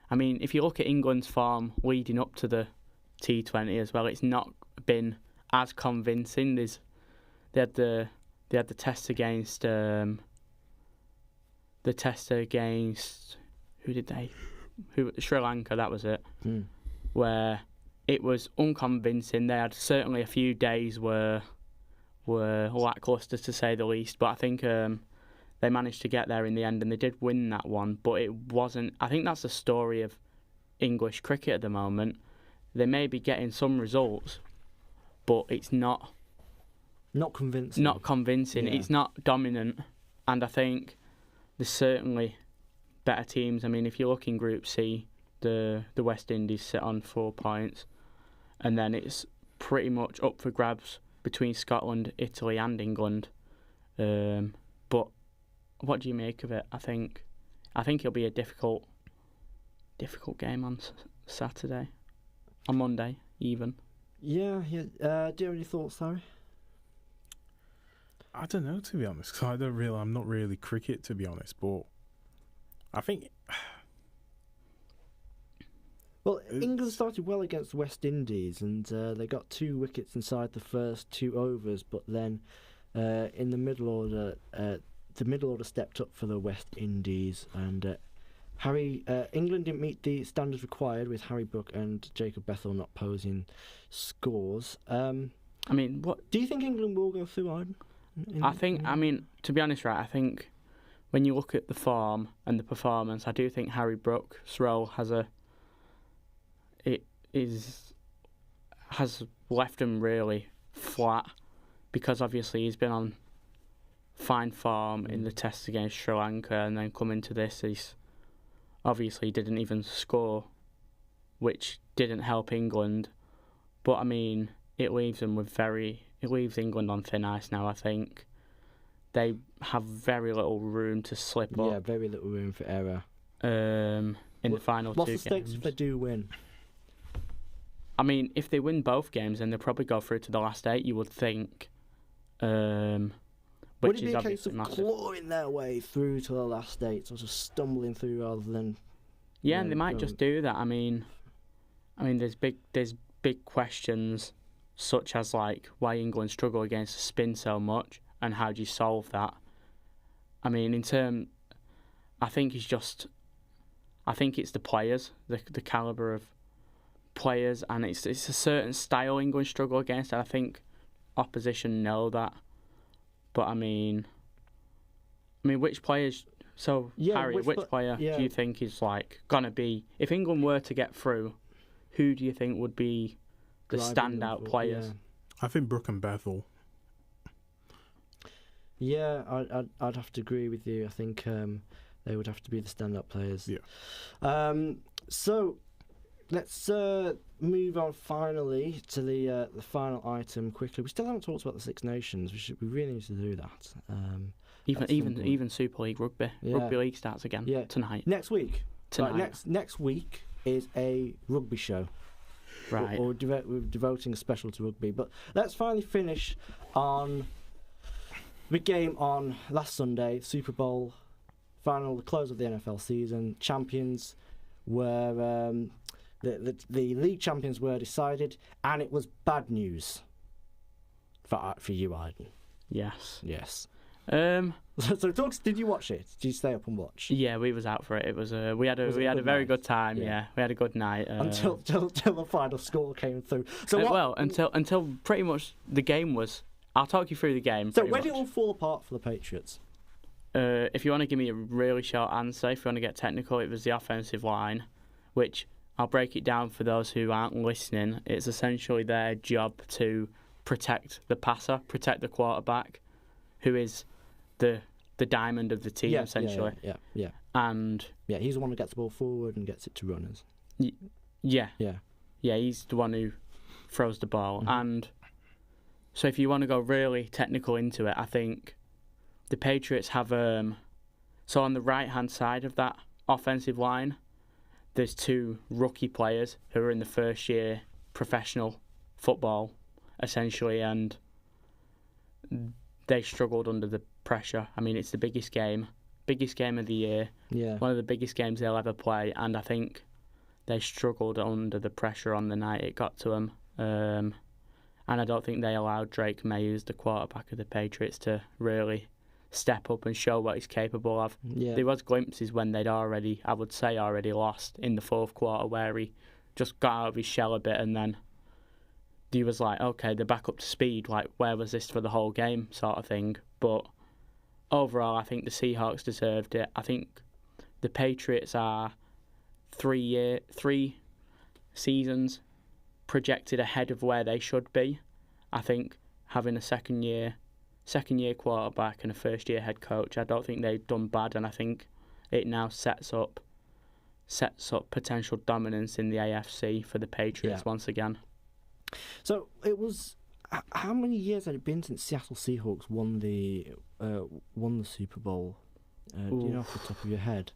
I mean, if you look at England's form leading up to the T20 as well, it's not been as convincing. They had the test against Sri Lanka, that was it, where it was unconvincing. They had certainly a few days were lacklustre, to say the least, but I think they managed to get there in the end, and they did win that one, but it wasn't. I think that's the story of English cricket at the moment. They may be getting some results, but it's not convincing. Yeah. It's not dominant, and I think there's certainly better teams. I mean, if you look in Group C, the West Indies sit on 4 points, and then it's pretty much up for grabs between Scotland, Italy, and England. But what do you make of it? I think it'll be a difficult game on Saturday, on Monday even. Yeah. Do you have any thoughts, Harry? I don't know, to be honest, because I'm not really cricket, to be honest, but I think. Well, England started well against West Indies, and they got 2 wickets inside the first 2 overs. But then, in the middle order stepped up for the West Indies, and England didn't meet the standards required, with Harry Brook and Jacob Bethel not posing scores. I mean, what do you think England will go through, Aiden? I mean, to be honest, right, I think when you look at the form and the performance, I do think Harry Brook's role has left him really flat, because obviously he's been on fine form in the tests against Sri Lanka, and then coming to this, he's obviously didn't even score, which didn't help England. But I mean, it leaves England on thin ice now. I think they have very little room to slip up. Yeah, very little room for error. In the final 2 games. What's the stakes if they do win? I mean, if they win both games, then they'll probably go through to the last 8, you would think. Would it be a case of clawing their way through to the last 8, sort of stumbling through rather than... Yeah, and they might just do that. I mean, there's big questions, such as like why England struggle against the spin so much, and how do you solve that? I mean, I think it's the players, the calibre of players, and it's a certain style England struggle against, and I think opposition know that. But I mean, which players? So Harry, which player do you think is like gonna be, if England were to get through? Who do you think would be the standout players? Yeah. I think Brook and Bethel. Yeah, I'd have to agree with you. I think they would have to be the standout players. Yeah. So let's move on finally to the final item quickly. We still haven't talked about the Six Nations. We really need to do that. Even Super League rugby. Yeah. Rugby League starts again tonight. Next week. Next week is a rugby show. Right. We're devoting a special to rugby. But let's finally finish on the game on last Sunday, Super Bowl final, the close of the NFL season. Champions were the league champions were decided, and it was bad news for you, Aiden. Yes. So, talks. Did you watch it? Did you stay up and watch? Yeah, we was out for it. It was we had a very good time. Yeah, we had a good night until the final score came through. So until pretty much the game was. I'll talk you through the game. So where did it all fall apart for the Patriots? If you want to give me a really short answer, if you want to get technical, it was the offensive line, which I'll break it down for those who aren't listening. It's essentially their job to protect the passer, protect the quarterback, who is the diamond of the team, essentially. Yeah. And he's the one who gets the ball forward and gets it to runners. Yeah, he's the one who throws the ball. Mm-hmm. And so if you want to go really technical into it, I think the Patriots have so on the right-hand side of that offensive line, there's 2 rookie players who are in the first year professional football, essentially, and they struggled under the pressure. I mean, it's the biggest game of the year. Yeah. One of the biggest games they'll ever play, and I think they struggled under the pressure on the night it got to them. And I don't think they allowed Drake May, who's the quarterback of the Patriots, to really step up and show what he's capable of. Yeah. There was glimpses when they'd already lost in the fourth quarter, where he just got out of his shell a bit, and then he was like, okay, they're back up to speed. Like, where was this for the whole game, sort of thing. But overall, I think the Seahawks deserved it. I think the Patriots are 3 seasons projected ahead of where they should be. I think having a second year quarterback and a first year head coach, I don't think they've done bad, and I think it now sets up potential dominance in the AFC for the Patriots once again. So it was, how many years had it been since Seattle Seahawks won the Super Bowl? Do you know off the top of your head?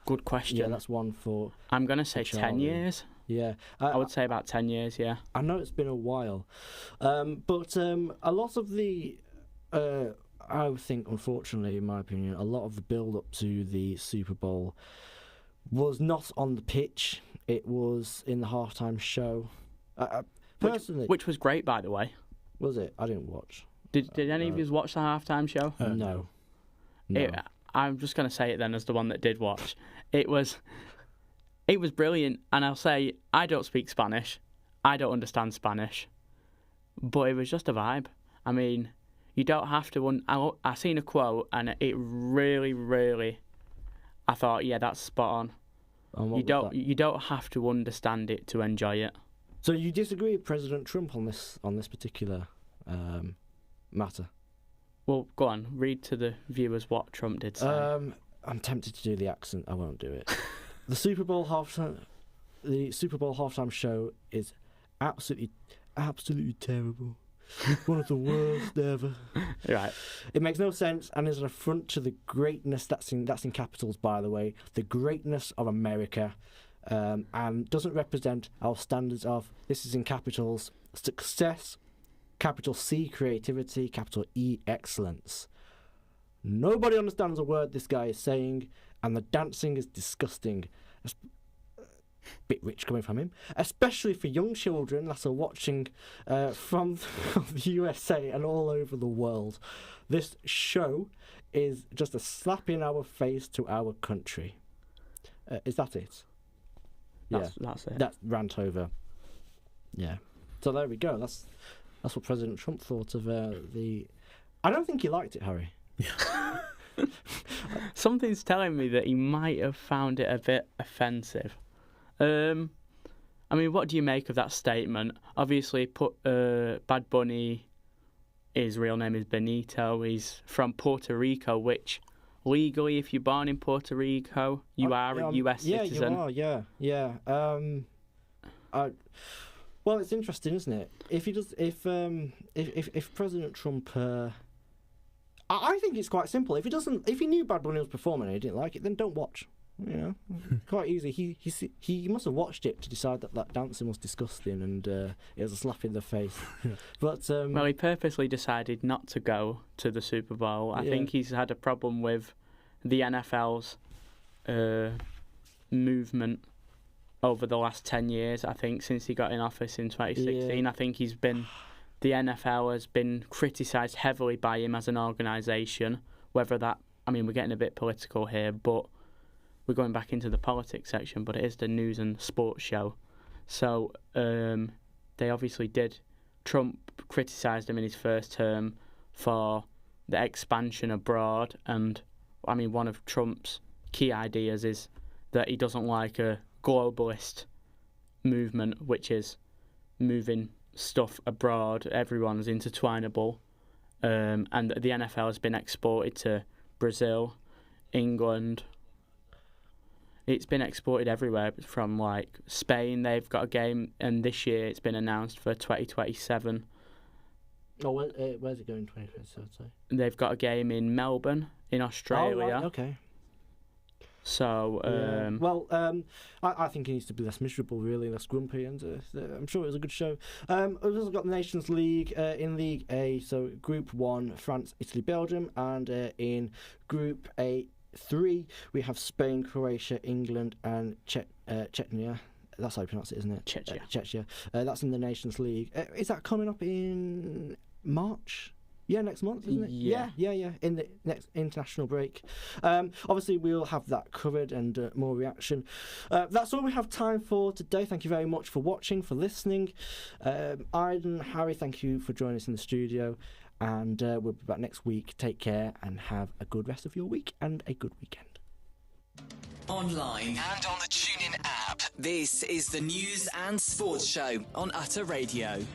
Good question. Yeah, that's one for. I'm gonna say 10 years. Yeah, I would say about 10 years. Yeah, I know it's been a while, but a lot of the, I think, unfortunately, in my opinion, a lot of the build-up to the Super Bowl was not on the pitch. It was in the halftime show. Personally, which was great, by the way. Was it? I didn't watch. Did any of you watch the halftime show? No. I'm just going to say it then as the one that did watch. It was brilliant, and I'll say I don't speak Spanish. I don't understand Spanish. But it was just a vibe. I mean, you don't have to... I seen a quote, and it really, really... I thought, yeah, that's spot on. You don't have to understand it to enjoy it. So you disagree with President Trump on this particular matter? Well, go on. Read to the viewers what Trump did say. I'm tempted to do the accent. I won't do it. The Super Bowl halftime show is absolutely terrible. One of the worst ever. Right. It makes no sense and is an affront to the greatness, that's in capitals, by the way, the greatness of America, and doesn't represent our standards of, this is in capitals, success, capital C, creativity, capital E, excellence. Nobody understands a word this guy is saying, and the dancing is disgusting. Bit rich coming from him, especially for young children that are watching from the USA and all over the world. This show is just a slap in our face to our country. Is that it? That's it. That's rant over. Yeah. So there we go. That's what President Trump thought of the... I don't think he liked it, Harry. Yeah. Something's telling me that he might have found it a bit offensive. I mean, what do you make of that statement? Obviously, Bad Bunny, his real name is Benito. He's from Puerto Rico, which legally, if you're born in Puerto Rico, you are a US citizen. Yeah, you are. Yeah. Well, it's interesting, isn't it? If President Trump, I think it's quite simple. If he knew Bad Bunny was performing and he didn't like it, then don't watch. You know, quite easy. He must have watched it to decide that dancing was disgusting and it was a slap in the face. But well, he purposely decided not to go to the Super Bowl. I think he's had a problem with the NFL's movement over the last 10 years. I think since he got in office in 2016, I think the NFL has been criticised heavily by him as an organisation. Whether that, I mean, we're getting a bit political here, but we're going back into the politics section, but it is the news and sports show. So they obviously did. Trump criticised him in his first term for the expansion abroad. And, I mean, one of Trump's key ideas is that he doesn't like a globalist movement, which is moving stuff abroad. Everyone's intertwinable. And the NFL has been exported to Brazil, England. It's been exported everywhere, from like Spain. They've got a game, and this year it's been announced for 2027. Oh, where's it going? 2027. They've got a game in Melbourne, in Australia. Oh, right, okay. So, I think he needs to be less miserable, really, less grumpy, and I'm sure it was a good show. We've also got the Nations League in League A, so Group 1, France, Italy, Belgium, and in Group A3, we have Spain, Croatia, England, and Chechnya. That's how you pronounce it, isn't it? Chechnya. That's in the Nations League. Is that coming up in March? Yeah, next month, isn't it? Yeah. In the next international break. Obviously, we'll have that covered and more reaction. That's all we have time for today. Thank you very much for watching, for listening. Aidan, Harry, thank you for joining us in the studio. And we'll be back next week. Take care and have a good rest of your week and a good weekend. Online and on the TuneIn app, this is the News and Sports Show on Utter Radio.